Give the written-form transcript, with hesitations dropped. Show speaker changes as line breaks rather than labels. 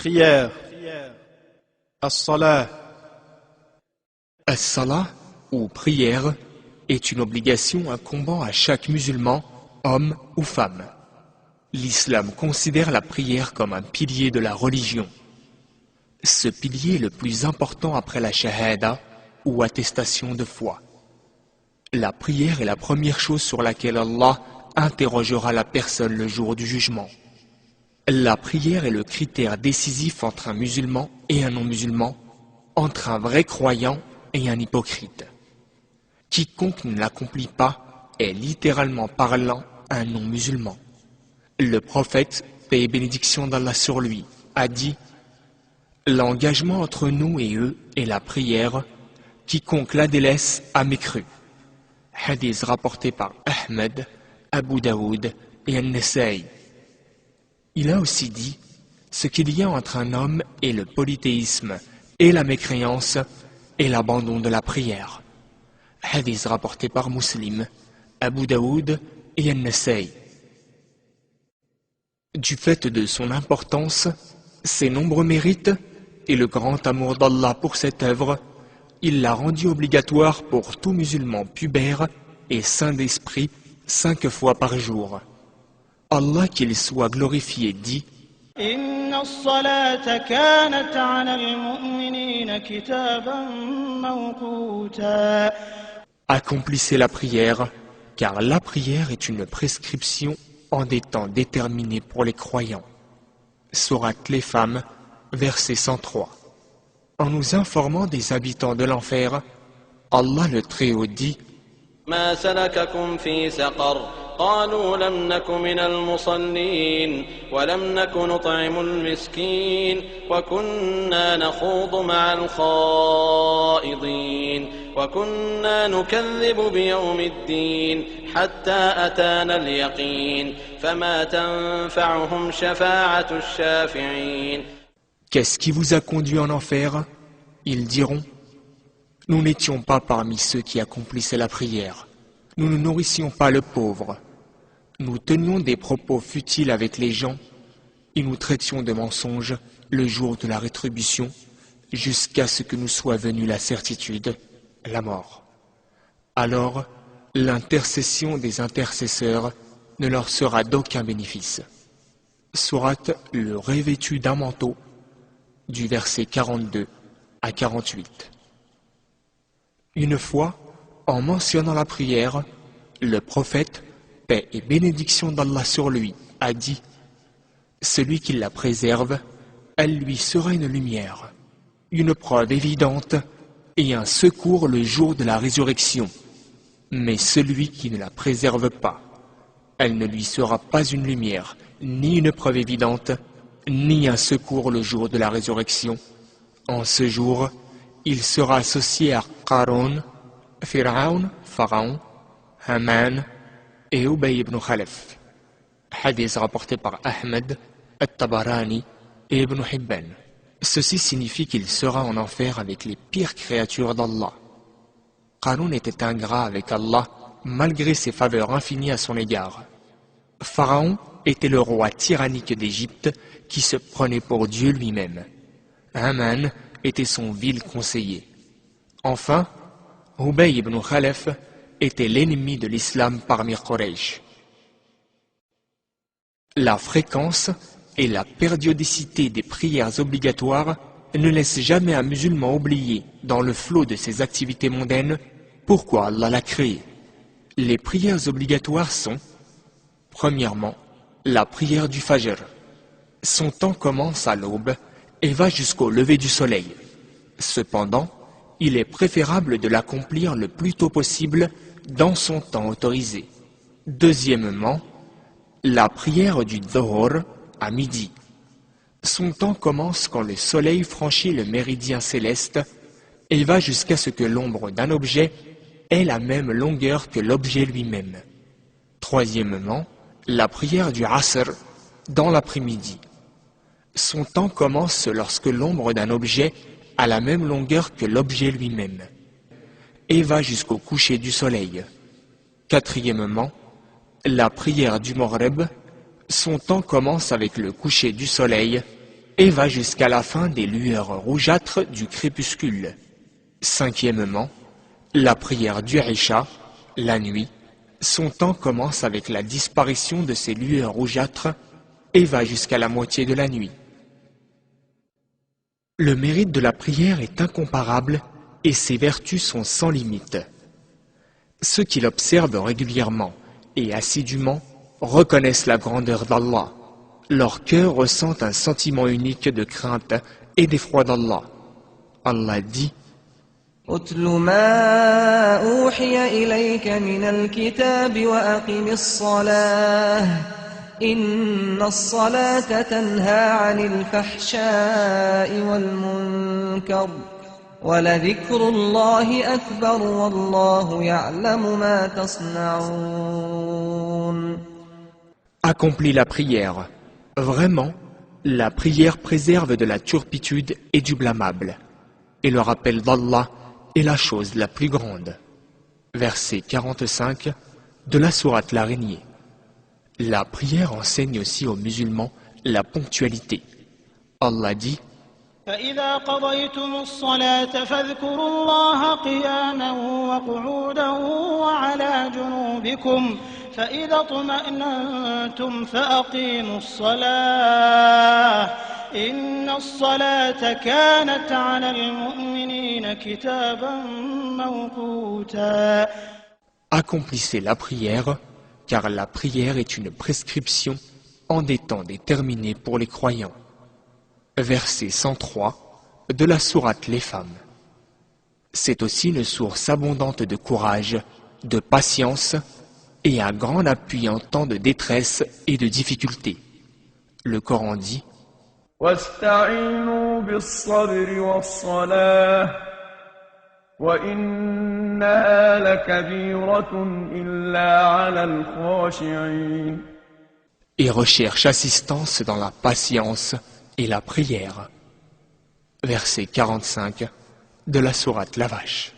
Prière. As-salah.
As-salah, ou prière, est une obligation incombant à chaque musulman, homme ou femme. L'islam considère la prière comme un pilier de la religion. Ce pilier est le plus important après la shahada, ou attestation de foi. La prière est la première chose sur laquelle Allah interrogera la personne le jour du jugement. La prière est le critère décisif entre un musulman et un non-musulman, entre un vrai croyant et un hypocrite. Quiconque ne l'accomplit pas est littéralement parlant un non-musulman. Le prophète, paix et bénédiction d'Allah sur lui, a dit « L'engagement entre nous et eux est la prière, quiconque la délaisse a mécru. » Hadith rapporté par Ahmed, Abu Daoud et An-Nasa'i. Il a aussi dit « Ce qu'il y a entre un homme et le polythéisme et la mécréance est l'abandon de la prière. » Hadith rapporté par Muslim, Abu Daoud et An-Nasa'i. Du fait de son importance, ses nombreux mérites et le grand amour d'Allah pour cette œuvre, il l'a rendu obligatoire pour tout musulman pubère et saint d'esprit 5 fois par jour. Allah qu'il soit glorifié dit
Inna as-salata kanat 'ala al-mu'minina kitaban mawquta.
Accomplissez la prière, car la prière est une prescription en des temps déterminés pour les croyants. Sourate les femmes, verset 103. En nous informant des habitants de l'enfer, Allah le Très-Haut dit
ما سلككم في سقر قالوا لم نك من المصلين ولم نك نطعم المسكين وكنا نخوض مع الخائضين وكنا نكذب بيوم الدين حتى أتانا اليقين فما تنفعهم شفاعة الشافعين.
Qu'est-ce qui vous a conduit en enfer? Ils diront Nous n'étions pas parmi ceux qui accomplissaient la prière. Nous ne nourrissions pas le pauvre. Nous tenions des propos futiles avec les gens et nous traitions de mensonges le jour de la rétribution jusqu'à ce que nous soit venue la certitude, la mort. Alors, l'intercession des intercesseurs ne leur sera d'aucun bénéfice. Sourate le revêtu d'un manteau, du verset 42 à 48. Une fois, en mentionnant la prière, le prophète, paix et bénédiction d'Allah sur lui, a dit « Celui qui la préserve, elle lui sera une lumière, une preuve évidente et un secours le jour de la résurrection. Mais celui qui ne la préserve pas, elle ne lui sera pas une lumière, ni une preuve évidente, ni un secours le jour de la résurrection. En ce jour, il sera associé à Qarun, Pharaon, Haman et Ubay ibn Khalaf. Hadith rapporté par Ahmed, At-Tabarani et Ibn Hibban. Ceci signifie qu'il sera en enfer avec les pires créatures d'Allah. Qarun était ingrat avec Allah malgré ses faveurs infinies à son égard. Pharaon était le roi tyrannique d'Égypte qui se prenait pour Dieu lui-même. Haman était son vil conseiller. Enfin, Ubay ibn Khalaf était l'ennemi de l'islam parmi Quraysh. La fréquence et la périodicité des prières obligatoires ne laissent jamais un musulman oublier, dans le flot de ses activités mondaines, pourquoi Allah l'a créé. Les prières obligatoires sont, premièrement, la prière du Fajr. Son temps commence à l'aube et va jusqu'au lever du soleil. Cependant, il est préférable de l'accomplir le plus tôt possible dans son temps autorisé. Deuxièmement, la prière du Dhuhr à midi. Son temps commence quand le soleil franchit le méridien céleste et va jusqu'à ce que l'ombre d'un objet ait la même longueur que l'objet lui-même. Troisièmement, la prière du Asr dans l'après-midi. Son temps commence lorsque l'ombre d'un objet a la même longueur que l'objet lui-même et va jusqu'au coucher du soleil. Quatrièmement, la prière du Maghrib, son temps commence avec le coucher du soleil et va jusqu'à la fin des lueurs rougeâtres du crépuscule. Cinquièmement, la prière du Isha, la nuit. Son temps commence avec la disparition de ces lueurs rougeâtres et va jusqu'à la moitié de la nuit. Le mérite de la prière est incomparable et ses vertus sont sans limite. Ceux qui l'observent régulièrement et assidûment reconnaissent la grandeur d'Allah. Leur cœur ressent un sentiment unique de crainte et d'effroi d'Allah. Allah dit:
أتل ما أوحي إليك من الكتاب وأقم الصلاة إن الصلاة تنهى عن الفحشاء والمنكر ولذكر الله أكبر والله يعلم ما تصنعون.
Accomplis la prière. Vraiment, la prière préserve de la turpitude et du blâmable. Et le rappel d'Allah est la chose la plus grande. Verset 45 de la sourate l'Araignée. La prière enseigne aussi aux musulmans la ponctualité. Allah dit:
فإذا قضيتم الصلاة فاذكروا الله قياما وقعودا وعلى جنوبكم فإذا اطمأننتم فأقيموا الصلاة إن الصلاة كانت على المؤمنين كتابا موقوتا.
Accomplissez la prière, car la prière est une prescription en des temps déterminés pour les croyants. Verset 103 de la sourate Les Femmes. C'est aussi une source abondante de courage, de patience et un grand appui en temps de détresse et de difficulté. Le Coran dit:
واستعينوا بالصبر والصلاة وإنها لكبيرة إلا على الخاشعين.
Et recherche assistance dans la patience et la prière. Verset 45 de la sourate La Vache.